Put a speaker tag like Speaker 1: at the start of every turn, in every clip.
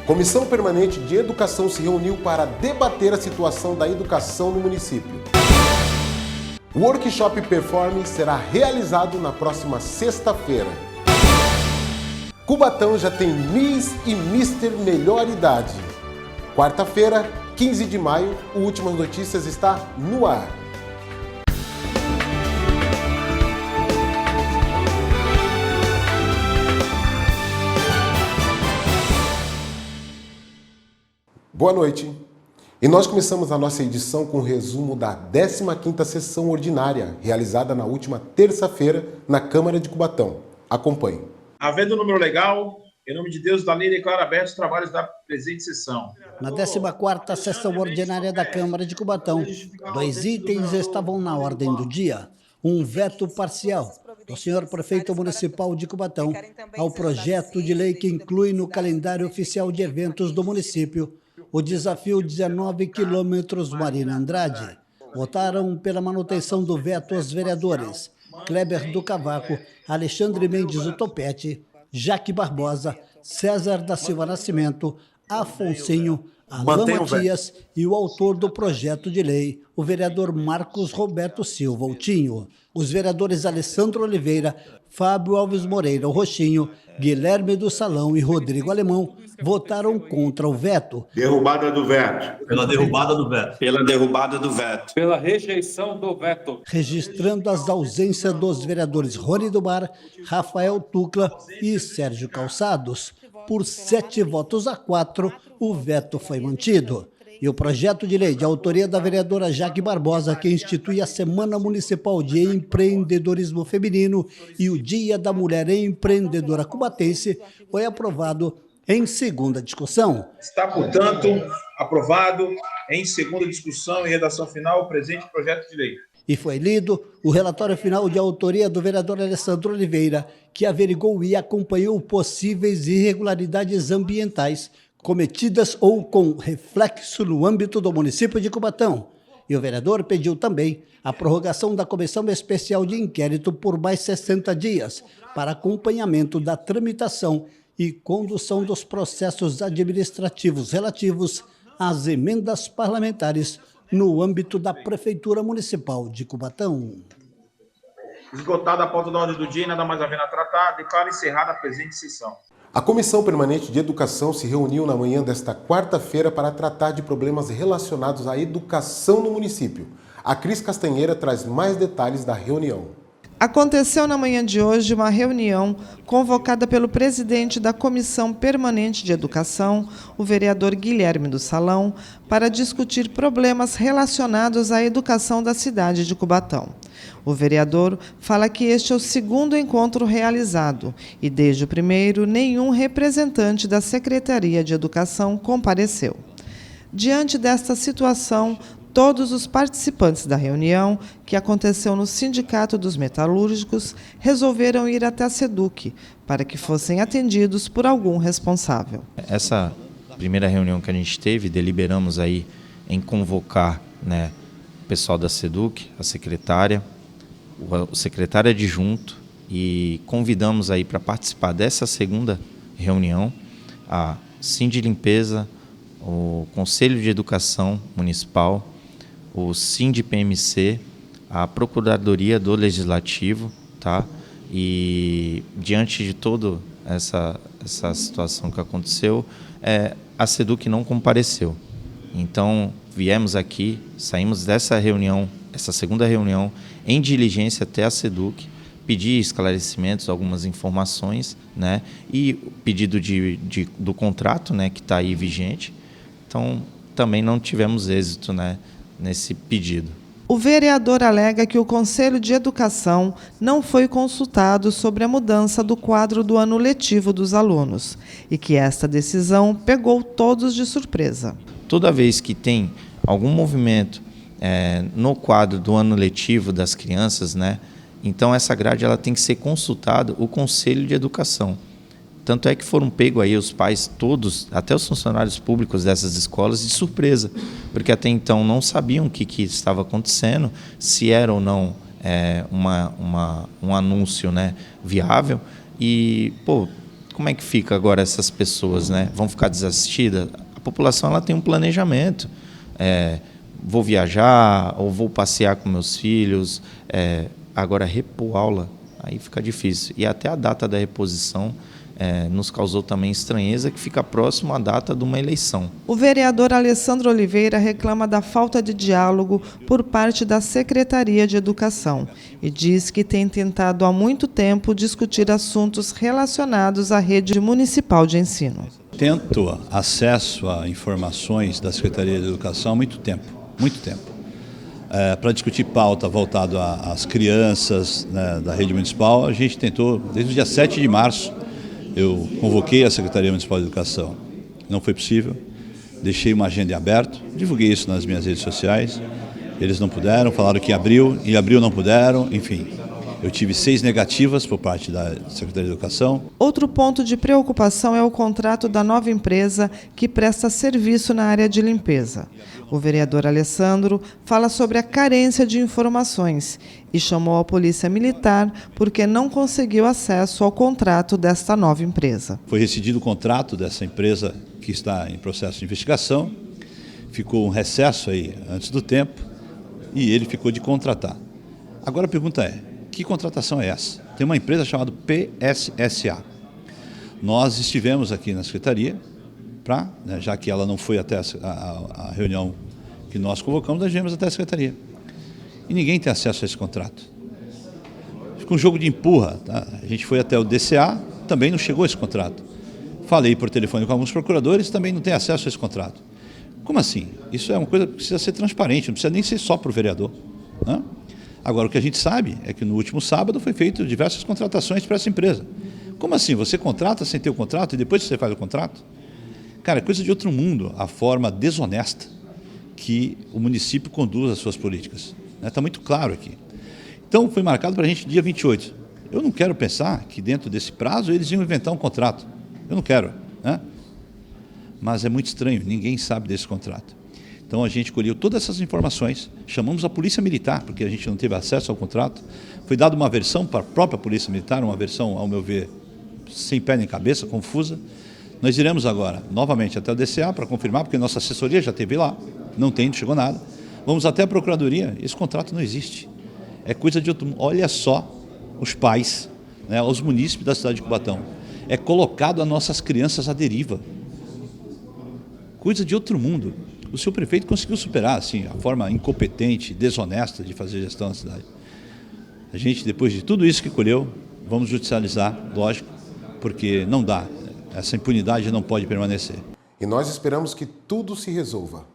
Speaker 1: Comissão Permanente de Educação se reuniu para debater a situação da educação no município. O workshop Performing será realizado na próxima sexta-feira. Cubatão já tem Miss e Mister Melhor Idade. Quarta-feira, 15 de maio, o Últimas Notícias está no ar. Boa noite. E nós começamos a nossa edição com o resumo da 15ª sessão ordinária, realizada na última terça-feira na Câmara de Cubatão. Acompanhe.
Speaker 2: Havendo número legal, em nome de Deus, da lei, declaro abertos os trabalhos da presente sessão.
Speaker 3: Na 14ª sessão ordinária da Câmara de Cubatão, 2 itens estavam na ordem do dia. Um veto parcial do senhor prefeito municipal de Cubatão ao projeto de lei que inclui no calendário oficial de eventos do município o desafio 19 quilômetros Marina Andrade. Votaram pela manutenção do veto os vereadores Kleber do Cavaco, Alexandre Mendes do Topete, Jaque Barbosa, César da Silva Nascimento, Afonsinho, Alain Matias e o autor do projeto de lei, o vereador Marcos Roberto Silva Outinho. Os vereadores Alessandro Oliveira, Fábio Alves Moreira, o Roxinho, Guilherme do Salão e Rodrigo Alemão votaram contra o veto.
Speaker 4: Derrubada do veto.
Speaker 5: Pela derrubada do veto.
Speaker 4: Pela derrubada do veto.
Speaker 6: Pela rejeição do veto.
Speaker 3: Registrando as ausências dos vereadores Rony do Bar, Rafael Tucla e Sérgio Calçados. Por 7 votos a 4, o veto foi mantido. E o projeto de lei de autoria da vereadora Jaque Barbosa, que institui a Semana Municipal de Empreendedorismo Feminino e o Dia da Mulher Empreendedora Cubatense, foi aprovado em segunda discussão.
Speaker 2: Está, portanto, aprovado em segunda discussão e redação final o presente projeto de lei.
Speaker 3: E foi lido o relatório final de autoria do vereador Alessandro Oliveira, que averigou e acompanhou possíveis irregularidades ambientais cometidas ou com reflexo no âmbito do município de Cubatão. E o vereador pediu também a prorrogação da Comissão Especial de Inquérito por mais 60 dias para acompanhamento da tramitação e condução dos processos administrativos relativos às emendas parlamentares no âmbito da Prefeitura Municipal de Cubatão.
Speaker 2: Esgotada a pauta da ordem do dia e nada mais havendo a tratar, declaro encerrada a presente sessão.
Speaker 1: A Comissão Permanente de Educação se reuniu na manhã desta quarta-feira para tratar de problemas relacionados à educação no município. A Cris Castanheira traz mais detalhes da reunião.
Speaker 7: Aconteceu na manhã de hoje uma reunião convocada pelo presidente da Comissão Permanente de Educação, o vereador Guilherme do Salão, para discutir problemas relacionados à educação da cidade de Cubatão. O vereador fala que este é o segundo encontro realizado e, desde o primeiro, nenhum representante da Secretaria de Educação compareceu. Diante desta situação, todos os participantes da reunião, que aconteceu no Sindicato dos Metalúrgicos, resolveram ir até a SEDUC para que fossem atendidos por algum responsável.
Speaker 8: Essa primeira reunião que a gente teve, deliberamos aí em convocar, o pessoal da SEDUC, a secretária, o secretário adjunto, e convidamos aí para participar dessa segunda reunião a Sindilimpeza, o Conselho de Educação Municipal, o Sindipmc, a Procuradoria do Legislativo, tá? E diante de toda essa situação que aconteceu, a SEDUC não compareceu. Então, viemos aqui, saímos dessa reunião, essa segunda reunião, em diligência até a SEDUC, pedir esclarecimentos, algumas informações, e o pedido do contrato, que está aí vigente. Então, também não tivemos êxito, nesse pedido.
Speaker 7: O vereador alega que o Conselho de Educação não foi consultado sobre a mudança do quadro do ano letivo dos alunos e que esta decisão pegou todos de surpresa.
Speaker 8: Toda vez que tem algum movimento no quadro do ano letivo das crianças, então essa grade ela tem que ser consultada o Conselho de Educação. Tanto é que foram pegos aí os pais todos, até os funcionários públicos dessas escolas, de surpresa, porque até então não sabiam o que estava acontecendo, se era ou não um anúncio viável. E, como é que fica agora essas pessoas, né? Vão ficar desassistidas? A população ela tem um planejamento. Vou viajar ou vou passear com meus filhos. Agora, repor aula, aí fica difícil. E até a data da reposição nos causou também estranheza, que fica próximo à data de uma eleição.
Speaker 7: O vereador Alessandro Oliveira reclama da falta de diálogo por parte da Secretaria de Educação e diz que tem tentado há muito tempo discutir assuntos relacionados à rede municipal de ensino.
Speaker 5: Tento acesso a informações da Secretaria de Educação há muito tempo, para discutir pauta voltada às crianças, né, da rede municipal. A gente tentou, desde o dia 7 de março, eu convoquei a Secretaria Municipal de Educação, não foi possível, deixei uma agenda em aberto, divulguei isso nas minhas redes sociais, eles não puderam, falaram que em abril não puderam, enfim. Eu tive 6 negativas por parte da Secretaria de Educação.
Speaker 7: Outro ponto de preocupação é o contrato da nova empresa que presta serviço na área de limpeza. O vereador Alessandro fala sobre a carência de informações e chamou a Polícia Militar porque não conseguiu acesso ao contrato desta nova empresa.
Speaker 5: Foi rescindido o contrato dessa empresa que está em processo de investigação, ficou um recesso aí antes do tempo e ele ficou de contratar. Agora a pergunta é, que contratação é essa? Tem uma empresa chamada PSSA. Nós estivemos aqui na Secretaria, já que ela não foi até a reunião que nós convocamos, nós viemos até a Secretaria. E ninguém tem acesso a esse contrato. Fica um jogo de empurra. Tá? A gente foi até o DCA, também não chegou esse contrato. Falei por telefone com alguns procuradores, também não tem acesso a esse contrato. Como assim? Isso é uma coisa que precisa ser transparente, não precisa nem ser só para o vereador. Né? Agora, o que a gente sabe é que no último sábado foi feito diversas contratações para essa empresa. Como assim? Você contrata sem ter o contrato e depois você faz o contrato? Cara, é coisa de outro mundo a forma desonesta que o município conduz as suas políticas. Está muito claro aqui. Então, foi marcado para a gente dia 28. Eu não quero pensar que dentro desse prazo eles iam inventar um contrato. Eu não quero. Né? Mas é muito estranho, ninguém sabe desse contrato. Então a gente colheu todas essas informações, chamamos a Polícia Militar, porque a gente não teve acesso ao contrato. Foi dada uma versão para a própria Polícia Militar, uma versão, ao meu ver, sem pé nem cabeça, confusa. Nós iremos agora, novamente, até o DCA para confirmar, porque nossa assessoria já esteve lá, não chegou nada. Vamos até a Procuradoria, esse contrato não existe. É coisa de outro mundo. Olha só os pais, né, os munícipes da cidade de Cubatão. É colocado as nossas crianças à deriva. Coisa de outro mundo. O seu prefeito conseguiu superar assim, a forma incompetente, desonesta de fazer gestão da cidade. A gente, depois de tudo isso que colheu, vamos judicializar, lógico, porque não dá. Essa impunidade não pode permanecer.
Speaker 1: E nós esperamos que tudo se resolva.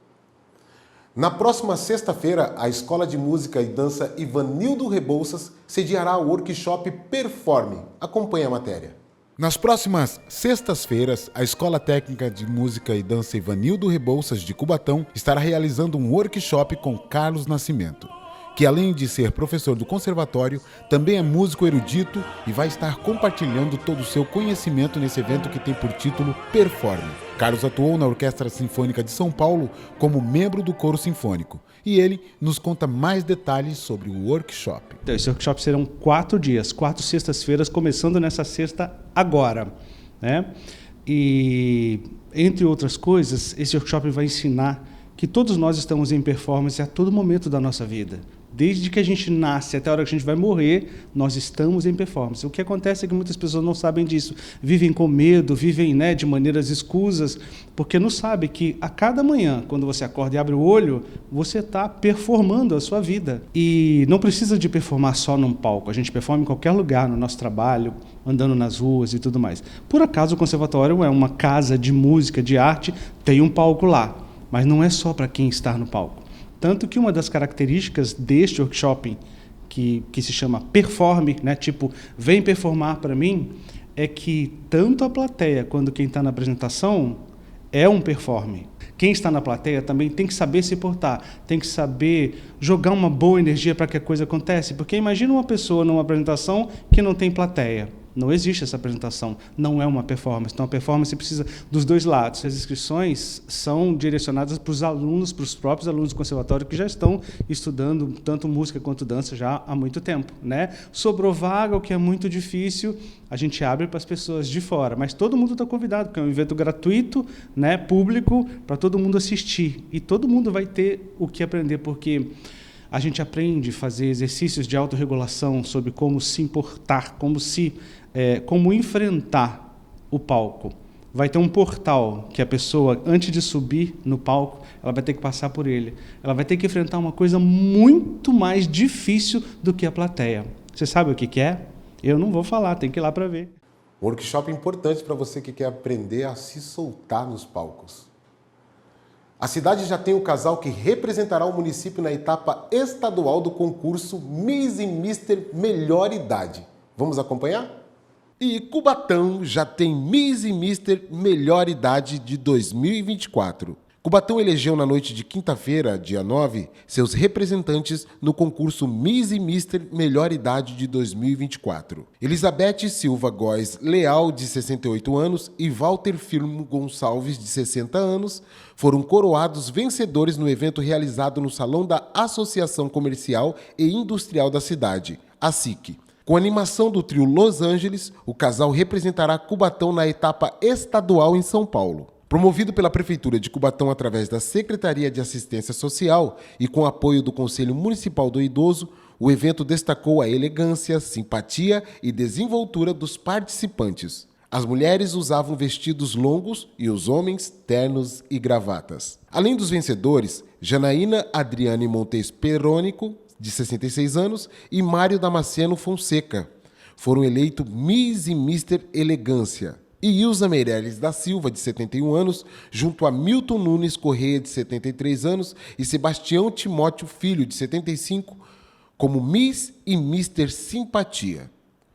Speaker 1: Na próxima sexta-feira, a Escola de Música e Dança Ivanildo Rebouças sediará o workshop Performe. Acompanhe a matéria. Nas próximas sextas-feiras, a Escola Técnica de Música e Dança Ivanildo Rebouças de Cubatão estará realizando um workshop com Carlos Nascimento, que além de ser professor do conservatório, também é músico erudito e vai estar compartilhando todo o seu conhecimento nesse evento que tem por título Performe. Carlos atuou na Orquestra Sinfônica de São Paulo como membro do Coro Sinfônico e ele nos conta mais detalhes sobre o workshop.
Speaker 9: Então, esse workshop serão 4 dias, 4 sextas-feiras, começando nessa sexta agora, né? E, entre outras coisas, esse workshop vai ensinar que todos nós estamos em performance a todo momento da nossa vida. Desde que a gente nasce até a hora que a gente vai morrer, nós estamos em performance. O que acontece é que muitas pessoas não sabem disso. Vivem com medo, vivem, né, de maneiras escusas, porque não sabem que a cada manhã, quando você acorda e abre o olho, você está performando a sua vida. E não precisa de performar só num palco. A gente performa em qualquer lugar, no nosso trabalho, andando nas ruas e tudo mais. Por acaso, o conservatório é uma casa de música, de arte, tem um palco lá. Mas não é só para quem está no palco. Tanto que uma das características deste workshop, que se chama Performe, né, tipo, vem performar para mim, é que tanto a plateia quanto quem está na apresentação é um performe. Quem está na plateia também tem que saber se portar, tem que saber jogar uma boa energia para que a coisa aconteça. Porque imagina uma pessoa numa apresentação que não tem plateia. Não existe essa apresentação, não é uma performance. Então, a performance precisa dos dois lados. As inscrições são direcionadas para os alunos, para os próprios alunos do conservatório que já estão estudando tanto música quanto dança já há muito tempo, né? Sobrou vaga, o que é muito difícil, a gente abre para as pessoas de fora, mas todo mundo está convidado, porque é um evento gratuito, né, público, para todo mundo assistir. E todo mundo vai ter o que aprender, porque a gente aprende a fazer exercícios de autorregulação sobre como se importar, como enfrentar o palco. Vai ter um portal que a pessoa, antes de subir no palco, ela vai ter que passar por ele. Ela vai ter que enfrentar uma coisa muito mais difícil do que a plateia. Você sabe o que é? Eu não vou falar, tem que ir lá para ver.
Speaker 1: Um workshop importante para você que quer aprender a se soltar nos palcos. A cidade já tem o casal que representará o município na etapa estadual do concurso Miss e Mister Melhor Idade. Vamos acompanhar? E Cubatão já tem Miss e Mister Melhor Idade de 2024. Cubatão elegeu na noite de quinta-feira, dia 9, seus representantes no concurso Miss e Mister Melhor Idade de 2024. Elizabeth Silva Góes Leal, de 68 anos, e Walter Firmo Gonçalves, de 60 anos, foram coroados vencedores no evento realizado no Salão da Associação Comercial e Industrial da cidade, a SIC. Com a animação do trio Los Angeles, o casal representará Cubatão na etapa estadual em São Paulo. Promovido pela Prefeitura de Cubatão através da Secretaria de Assistência Social e com apoio do Conselho Municipal do Idoso, o evento destacou a elegância, simpatia e desenvoltura dos participantes. As mulheres usavam vestidos longos e os homens ternos e gravatas. Além dos vencedores, Janaína Adriane Montes Perônico, de 66 anos, e Mário Damasceno Fonseca foram eleitos Miss e Mister Elegância. E Ilza Meireles da Silva, de 71 anos, junto a Milton Nunes Correia, de 73 anos, e Sebastião Timóteo Filho, de 75, como Miss e Mister Simpatia.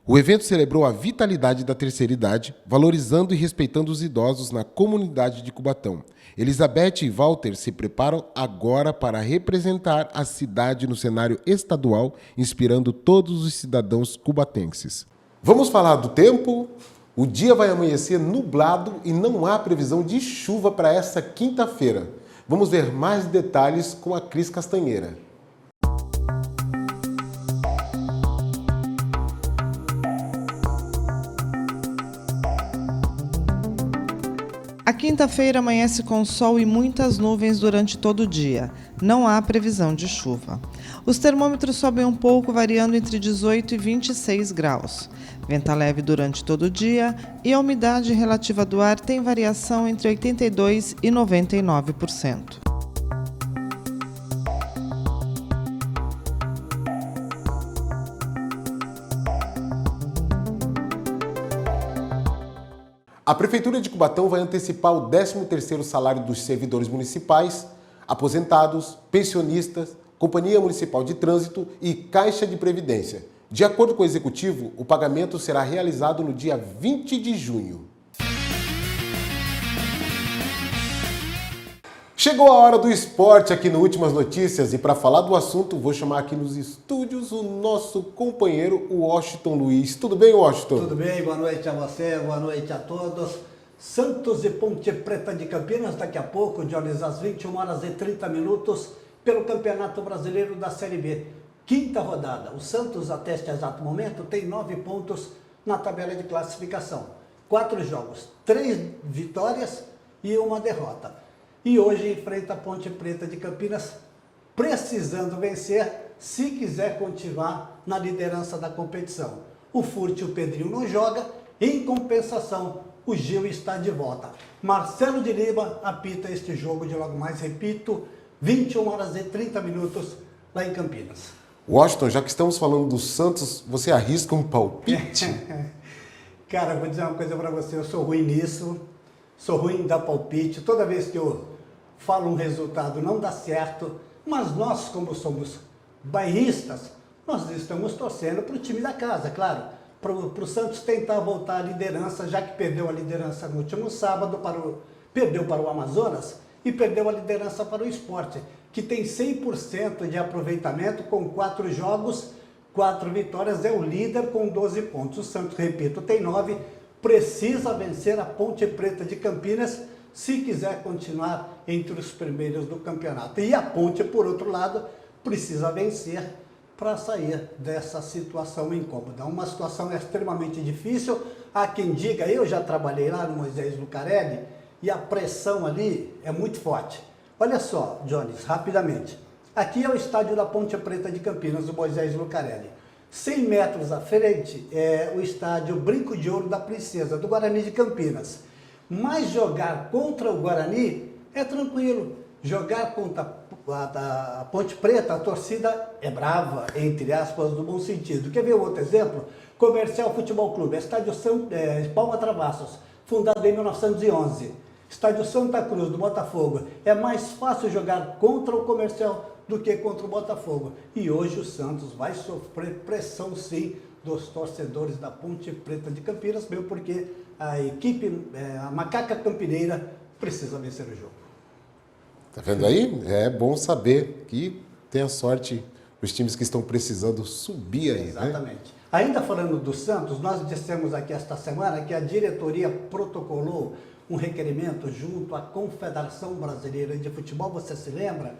Speaker 1: O evento celebrou a vitalidade da terceira idade, valorizando e respeitando os idosos na comunidade de Cubatão. Elizabeth e Walter se preparam agora para representar a cidade no cenário estadual, inspirando todos os cidadãos cubatenses. Vamos falar do tempo? O dia vai amanhecer nublado e não há previsão de chuva para essa quinta-feira. Vamos ver mais detalhes com a Cris Castanheira.
Speaker 7: A quinta-feira amanhece com sol e muitas nuvens durante todo o dia. Não há previsão de chuva. Os termômetros sobem um pouco, variando entre 18 e 26 graus. Venta leve durante todo o dia e a umidade relativa do ar tem variação entre 82% e 99%.
Speaker 1: A Prefeitura de Cubatão vai antecipar o 13º salário dos servidores municipais, aposentados, pensionistas, Companhia Municipal de Trânsito e Caixa de Previdência. De acordo com o Executivo, o pagamento será realizado no dia 20 de junho. Chegou a hora do esporte aqui no Últimas Notícias e para falar do assunto vou chamar aqui nos estúdios o nosso companheiro Washington Luiz. Tudo bem, Washington?
Speaker 3: Tudo bem, boa noite a você, boa noite a todos. Santos e Ponte Preta de Campinas daqui a pouco, Jones, às 21h30 pelo Campeonato Brasileiro da Série B. Quinta rodada. O Santos, até este exato momento, tem 9 pontos na tabela de classificação. 4 jogos, 3 vitórias e 1 derrota. E hoje enfrenta a Ponte Preta de Campinas, precisando vencer se quiser continuar na liderança da competição. O Furt e o Pedrinho não jogam, em compensação, o Gil está de volta. Marcelo de Lima apita este jogo de logo mais, repito, 21h30 lá em Campinas.
Speaker 1: Washington, já que estamos falando do Santos, você arrisca um palpite?
Speaker 3: Cara, vou dizer uma coisa para você, eu sou ruim nisso, sou ruim em dar palpite, toda vez que eu falo um resultado não dá certo, mas nós, como somos bairristas, nós estamos torcendo para o time da casa, claro, para o Santos tentar voltar à liderança, já que perdeu a liderança no último sábado, perdeu para o Amazonas e perdeu a liderança para o Sport, que tem 100% de aproveitamento com 4 jogos 4 vitórias, é o líder com 12 pontos. O Santos, repito, tem 9, precisa vencer a Ponte Preta de Campinas se quiser continuar entre os primeiros do campeonato. E a Ponte, por outro lado, precisa vencer para sair dessa situação incômoda. Uma situação extremamente difícil. Há quem diga, eu já trabalhei lá no Moisés Lucarelli, e a pressão ali é muito forte. Olha só, Jones, rapidamente. Aqui é o estádio da Ponte Preta de Campinas, do Moisés Lucarelli. 100 metros à frente é o estádio Brinco de Ouro da Princesa, do Guarani de Campinas. Mas jogar contra o Guarani é tranquilo. Jogar contra a Ponte Preta, a torcida é brava, entre aspas, no bom sentido. Quer ver um outro exemplo? Comercial Futebol Clube, estádio Palma Travassos, fundado em 1911. Estádio Santa Cruz, do Botafogo. É mais fácil jogar contra o Comercial do que contra o Botafogo. E hoje o Santos vai sofrer pressão, sim, dos torcedores da Ponte Preta de Campinas, mesmo porque a equipe, a Macaca Campineira, precisa vencer o jogo.
Speaker 1: Tá vendo aí? É bom saber que tem a sorte os times que estão precisando subir aí,
Speaker 3: Exatamente.
Speaker 1: né?
Speaker 3: Ainda falando do Santos, nós dissemos aqui esta semana que a diretoria protocolou um requerimento junto à Confederação Brasileira de Futebol, você se lembra?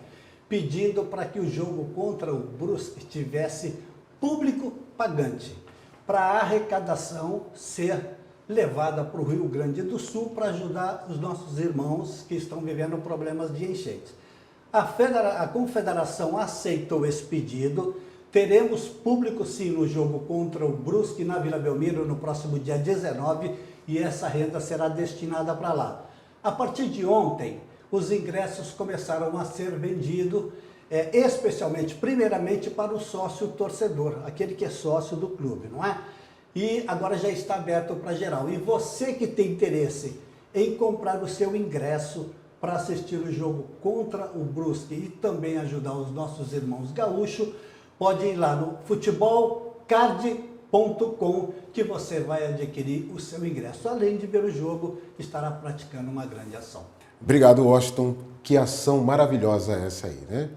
Speaker 3: Pedindo para que o jogo contra o Brusque tivesse público pagante, para a arrecadação ser levada para o Rio Grande do Sul para ajudar os nossos irmãos que estão vivendo problemas de enchentes. A Confederação aceitou esse pedido. Teremos público sim no jogo contra o Brusque na Vila Belmiro no próximo dia 19 e essa renda será destinada para lá. A partir de ontem, os ingressos começaram a ser vendidos, especialmente, primeiramente para o sócio torcedor, aquele que é sócio do clube, não é? E agora já está aberto para geral. E você que tem interesse em comprar o seu ingresso para assistir o jogo contra o Brusque e também ajudar os nossos irmãos gaúchos, pode ir lá no futebolcard.com que você vai adquirir o seu ingresso. Além de ver o jogo, estará praticando uma grande ação.
Speaker 1: Obrigado, Washington. Que ação maravilhosa essa aí, né?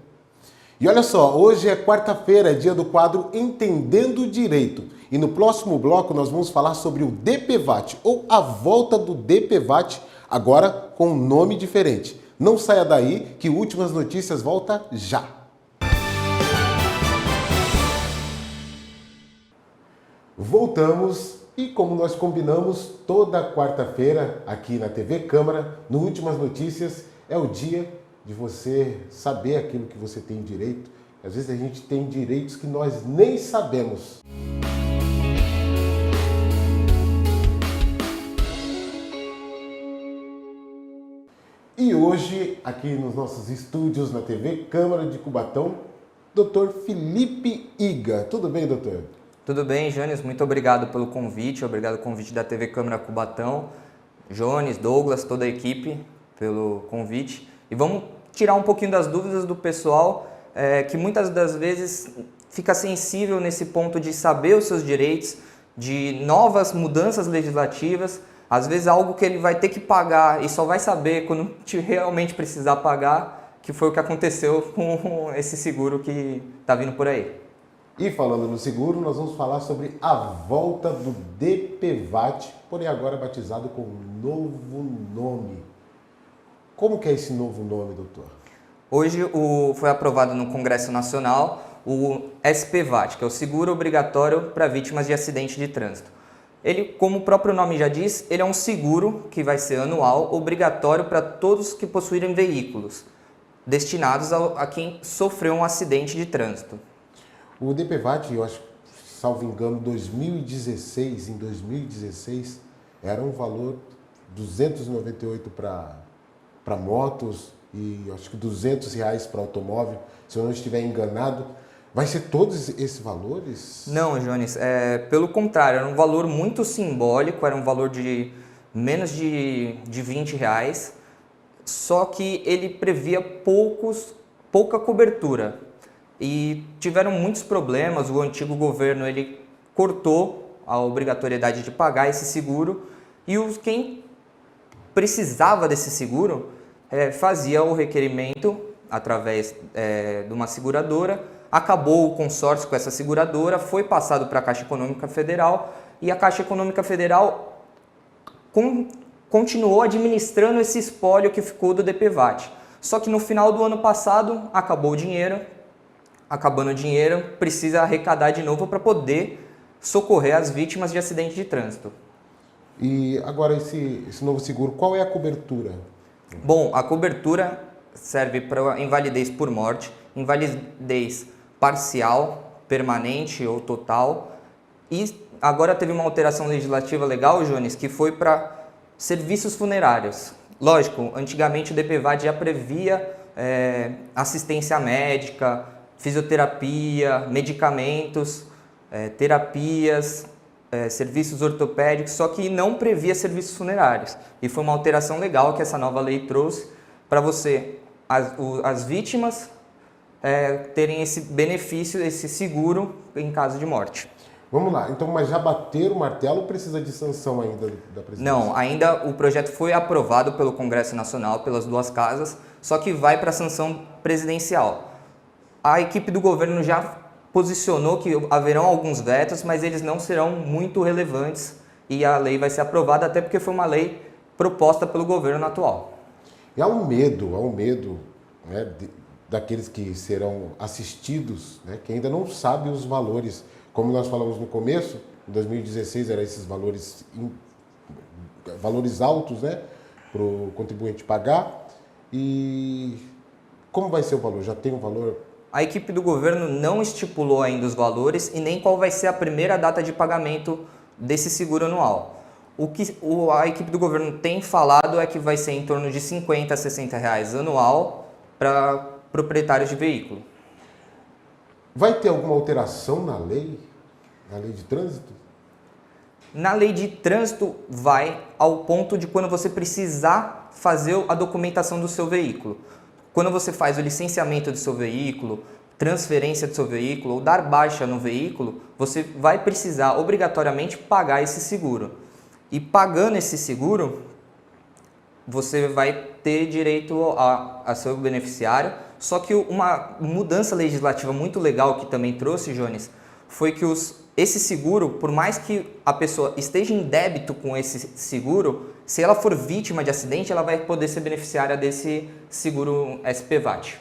Speaker 1: E olha só, hoje é quarta-feira, é dia do quadro Entendendo o Direito. E no próximo bloco nós vamos falar sobre o DPVAT, ou a volta do DPVAT, agora com um nome diferente. Não saia daí, que Últimas Notícias volta já. Voltamos e, como nós combinamos, toda quarta-feira aqui na TV Câmara, no Últimas Notícias, é o dia de você saber aquilo que você tem direito. Às vezes a gente tem direitos que nós nem sabemos. E hoje, aqui nos nossos estúdios na TV Câmara de Cubatão, Dr. Felipe Iga. Tudo bem, doutor?
Speaker 10: Tudo bem, Jones, muito obrigado pelo convite, obrigado pelo convite da TV Câmara Cubatão, Jones, Douglas, toda a equipe pelo convite. E vamos tirar um pouquinho das dúvidas do pessoal, que muitas das vezes fica sensível nesse ponto de saber os seus direitos, de novas mudanças legislativas, às vezes algo que ele vai ter que pagar e só vai saber quando realmente precisar pagar, que foi o que aconteceu com esse seguro que está vindo por aí.
Speaker 1: E falando no seguro, nós vamos falar sobre a volta do DPVAT, porém agora batizado com um novo nome. Como que é esse novo nome, doutor?
Speaker 10: Hoje foi aprovado no Congresso Nacional o SPVAT, que é o Seguro Obrigatório para Vítimas de Acidente de Trânsito. Ele, como o próprio nome já diz, ele é um seguro que vai ser anual, obrigatório para todos que possuírem veículos, destinados a quem sofreu um acidente de trânsito.
Speaker 1: O DPVAT, eu acho, salvo engano, em 2016, era um valor 298 para motos e acho que R$200 para automóvel, se eu não estiver enganado. Vai ser todos esses valores?
Speaker 10: Não, Jones, pelo contrário, era um valor muito simbólico, era um valor de menos de R$20, só que ele previa pouca cobertura. E tiveram muitos problemas, o antigo governo ele cortou a obrigatoriedade de pagar esse seguro e quem precisava desse seguro fazia o requerimento através de uma seguradora acabou o consórcio com essa seguradora, foi passado para a Caixa Econômica Federal e a Caixa Econômica Federal continuou administrando esse espólio que ficou do DPVAT. Só que no final do ano passado acabou o dinheiro, acabando o dinheiro, precisa arrecadar de novo para poder socorrer as vítimas de acidente de trânsito.
Speaker 1: E agora esse novo seguro, qual é a cobertura?
Speaker 10: Bom, a cobertura serve para invalidez por morte, invalidez parcial, permanente ou total. E agora teve uma alteração legislativa legal, Jones, que foi para serviços funerários. Lógico, antigamente o DPVAT já previa assistência médica, fisioterapia, medicamentos, terapias, serviços ortopédicos, só que não previa serviços funerários. E foi uma alteração legal que essa nova lei trouxe para as vítimas terem esse benefício, esse seguro em caso de morte.
Speaker 1: Vamos lá, então, mas já bater o martelo ou precisa de sanção ainda da presidência?
Speaker 10: Não, ainda o projeto foi aprovado pelo Congresso Nacional, pelas duas casas, só que vai para a sanção presidencial. A equipe do governo já posicionou que haverão alguns vetos, mas eles não serão muito relevantes e a lei vai ser aprovada, até porque foi uma lei proposta pelo governo atual.
Speaker 1: E há um medo, né, daqueles que serão assistidos, né, que ainda não sabem os valores. Como nós falamos no começo, em 2016 eram esses valores altos, né, para o contribuinte pagar. E como vai ser o valor? Já tem um valor?
Speaker 10: A equipe do governo não estipulou ainda os valores e nem qual vai ser a primeira data de pagamento desse seguro anual. O que a equipe do governo tem falado é que vai ser em torno de R$50 a R$60 anual para proprietários de veículo.
Speaker 1: Vai ter alguma alteração na lei de trânsito?
Speaker 10: Na lei de trânsito vai ao ponto de quando você precisar fazer a documentação do seu veículo. Quando você faz o licenciamento do seu veículo, transferência do seu veículo ou dar baixa no veículo, você vai precisar obrigatoriamente pagar esse seguro. E pagando esse seguro, você vai ter direito a seu beneficiário. Só que uma mudança legislativa muito legal que também trouxe, Jones, foi que esse seguro, por mais que a pessoa esteja em débito com esse seguro, se ela for vítima de acidente, ela vai poder ser beneficiária desse seguro SPVAT.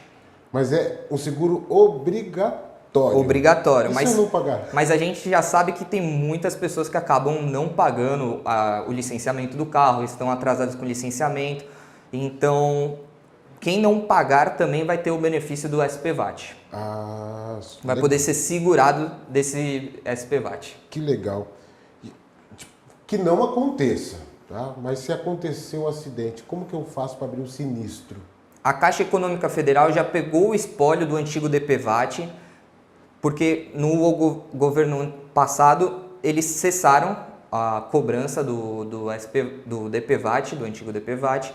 Speaker 1: Mas é um seguro obrigatório.
Speaker 10: Obrigatório.
Speaker 1: E se eu não pagar?
Speaker 10: Mas a gente já sabe que tem muitas pessoas que acabam não pagando o licenciamento do carro, estão atrasadas com o licenciamento. Então, quem não pagar também vai ter o benefício do SPVAT. Vai poder ser segurado desse SPVAT.
Speaker 1: Que legal. Que não aconteça, tá? Mas se acontecer um acidente, como que eu faço para abrir um sinistro?
Speaker 10: A Caixa Econômica Federal já pegou o espólio do antigo DPVAT, porque no governo passado eles cessaram a cobrança do DPVAT, do antigo DPVAT,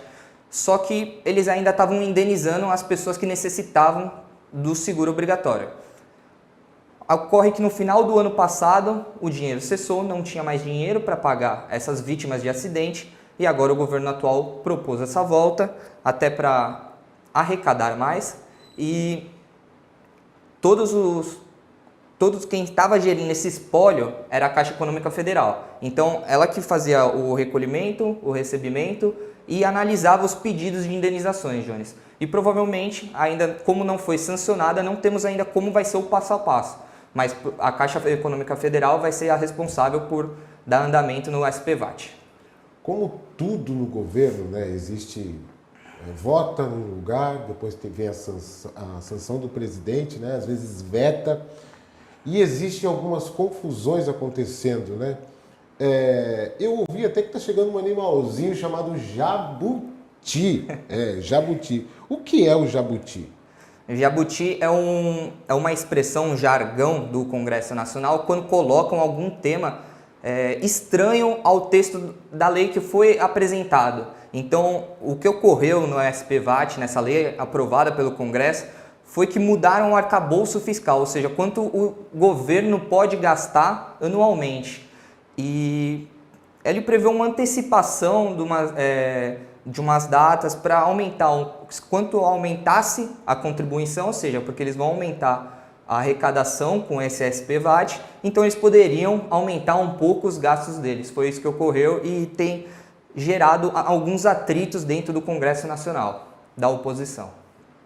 Speaker 10: só que eles ainda estavam indenizando as pessoas que necessitavam do seguro obrigatório. Ocorre que no final do ano passado o dinheiro cessou, não tinha mais dinheiro para pagar essas vítimas de acidente e agora o governo atual propôs essa volta até para arrecadar mais e todos quem estava gerindo esse espólio era a Caixa Econômica Federal. Então ela que fazia o recolhimento, o recebimento e analisava os pedidos de indenizações, Jones. E provavelmente, ainda como não foi sancionada, não temos ainda como vai ser o passo a passo. Mas a Caixa Econômica Federal vai ser a responsável por dar andamento no SPVAT.
Speaker 1: Como tudo no governo, né, existe, vota num lugar, depois vem a sanção do presidente, né, às vezes veta, e existem algumas confusões acontecendo, né? Eu ouvi até que está chegando um animalzinho chamado jabuti. Jabuti. O que é o jabuti?
Speaker 10: Jabuti é uma expressão, um jargão do Congresso Nacional quando colocam algum tema estranho ao texto da lei que foi apresentado. Então, o que ocorreu no SPVAT, nessa lei aprovada pelo Congresso, foi que mudaram o arcabouço fiscal, ou seja, quanto o governo pode gastar anualmente. E ele prevê uma antecipação de umas datas para aumentar, quanto aumentasse a contribuição, ou seja, porque eles vão aumentar a arrecadação com esse SPVAT, então eles poderiam aumentar um pouco os gastos deles. Foi isso que ocorreu e tem gerado alguns atritos dentro do Congresso Nacional, da oposição.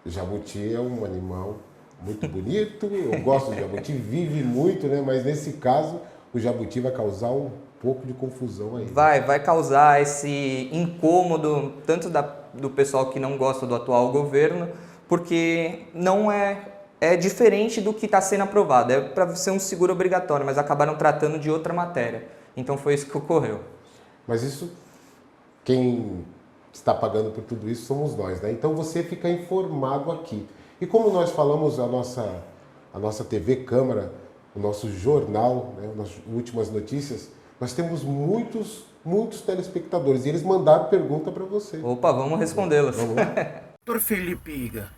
Speaker 1: O jabuti é um animal muito bonito, eu gosto do jabuti, vive muito, né? Mas nesse caso o jabuti vai causar um pouco de confusão aí.
Speaker 10: Vai causar esse incômodo tanto do pessoal que não gosta do atual governo, porque não é diferente do que está sendo aprovado, é para ser um seguro obrigatório, mas acabaram tratando de outra matéria. Então foi isso que ocorreu.
Speaker 1: Mas isso, quem está pagando por tudo isso somos nós, né? Então você fica informado aqui. E como nós falamos, a nossa TV Câmara, o nosso jornal, né, as últimas notícias, nós temos muitos telespectadores e eles mandaram pergunta para você.
Speaker 10: Opa, vamos respondê-las.
Speaker 1: Vamos lá?
Speaker 11: Dr. Felipe Iga,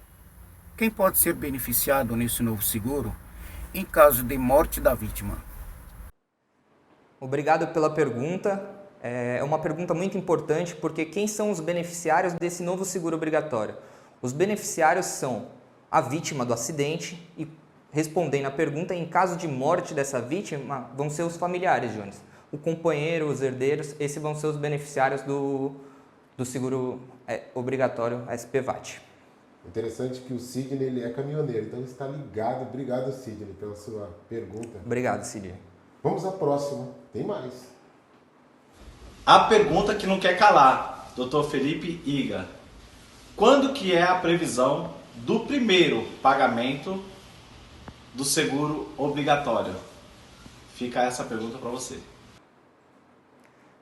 Speaker 11: quem pode ser beneficiado nesse novo seguro em caso de morte da vítima?
Speaker 10: Obrigado pela pergunta. É uma pergunta muito importante porque quem são os beneficiários desse novo seguro obrigatório? Os beneficiários são a vítima do acidente e, respondendo à pergunta, em caso de morte dessa vítima, vão ser os familiares, Jones. O companheiro, os herdeiros, esses vão ser os beneficiários do seguro obrigatório SPVAT.
Speaker 1: Interessante que o Sidney ele é caminhoneiro, então ele está ligado. Obrigado, Sidney, pela sua pergunta.
Speaker 10: Obrigado, Sidney.
Speaker 1: Vamos à próxima. Tem mais.
Speaker 12: A pergunta que não quer calar, Dr. Felipe Iga. Quando que é a previsão do primeiro pagamento do seguro obrigatório? Fica essa pergunta para você.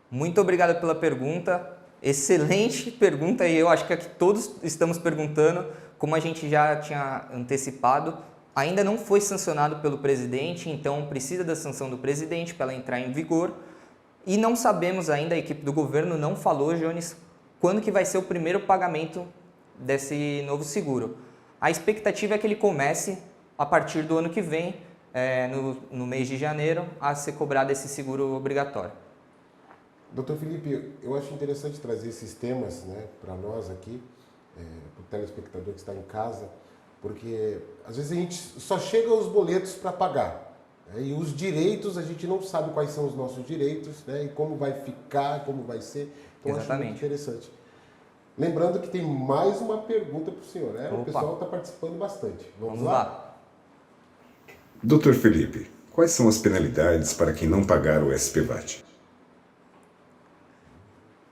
Speaker 10: Muito obrigado pela pergunta. Excelente pergunta e eu acho que é que todos estamos perguntando, como a gente já tinha antecipado, ainda não foi sancionado pelo presidente, então precisa da sanção do presidente para ela entrar em vigor. E não sabemos ainda, a equipe do governo não falou, Jones, quando que vai ser o primeiro pagamento desse novo seguro. A expectativa é que ele comece a partir do ano que vem, no mês de janeiro, a ser cobrado esse seguro obrigatório.
Speaker 1: Doutor Felipe, eu acho interessante trazer esses temas, né, para nós aqui, para o telespectador que está em casa, porque às vezes a gente só chega aos boletos para pagar. E os direitos, a gente não sabe quais são os nossos direitos, né? E como vai ficar, como vai ser. Então, eu acho muito interessante. Lembrando que tem mais uma pergunta para o senhor, né? O pessoal está participando bastante. Vamos lá?
Speaker 13: Dr. Felipe, quais são as penalidades para quem não pagar o SPVAT?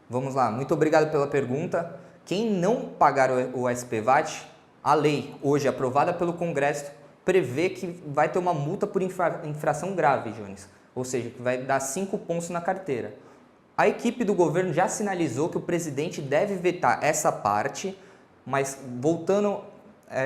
Speaker 10: Vamos lá, muito obrigado pela pergunta. Quem não pagar o SPVAT, a lei hoje aprovada pelo Congresso prevê que vai ter uma multa por infração grave, Jones. Ou seja, que vai dar 5 pontos na carteira. A equipe do governo já sinalizou que o presidente deve vetar essa parte, mas voltando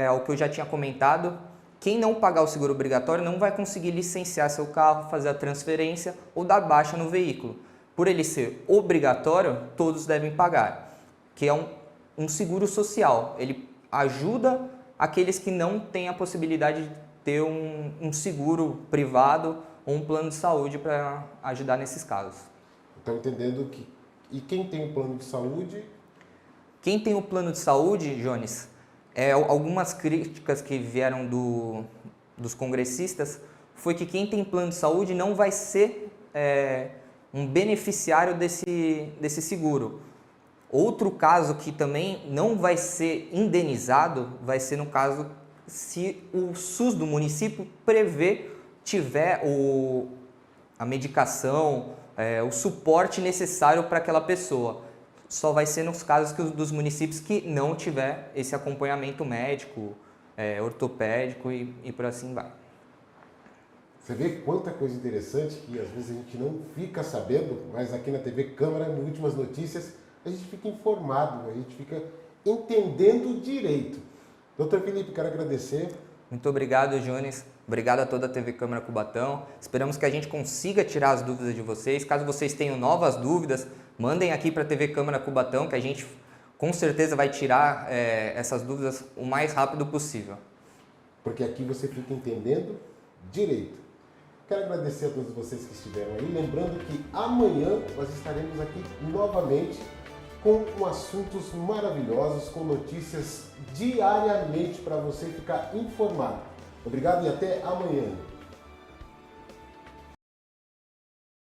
Speaker 10: ao que eu já tinha comentado, quem não pagar o seguro obrigatório não vai conseguir licenciar seu carro, fazer a transferência ou dar baixa no veículo. Por ele ser obrigatório, todos devem pagar, que é um seguro social. Ele ajuda aqueles que não têm a possibilidade de ter um seguro privado ou um plano de saúde para ajudar nesses casos.
Speaker 1: Estou entendendo que... E quem tem o plano de saúde?
Speaker 10: Quem tem o plano de saúde, Jones, algumas críticas que vieram dos congressistas foi que quem tem plano de saúde não vai ser um beneficiário desse seguro. Outro caso que também não vai ser indenizado vai ser no caso se o SUS do município tiver a medicação, o suporte necessário para aquela pessoa. Só vai ser nos casos dos municípios que não tiver esse acompanhamento médico, ortopédico e por assim vai.
Speaker 1: Você vê quanta coisa interessante que às vezes a gente não fica sabendo, mas aqui na TV Câmara, nas últimas notícias, a gente fica informado, a gente fica entendendo direito. Doutor Felipe, quero agradecer.
Speaker 10: Muito obrigado, Jones. Obrigado a toda a TV Câmara Cubatão. Esperamos que a gente consiga tirar as dúvidas de vocês. Caso vocês tenham novas dúvidas, mandem aqui para a TV Câmara Cubatão, que a gente com certeza vai tirar essas dúvidas o mais rápido possível.
Speaker 1: Porque aqui você fica entendendo direito. Quero agradecer a todos vocês que estiveram aí. Lembrando que amanhã nós estaremos aqui novamente com assuntos maravilhosos, com notícias diariamente para você ficar informado. Obrigado e até amanhã.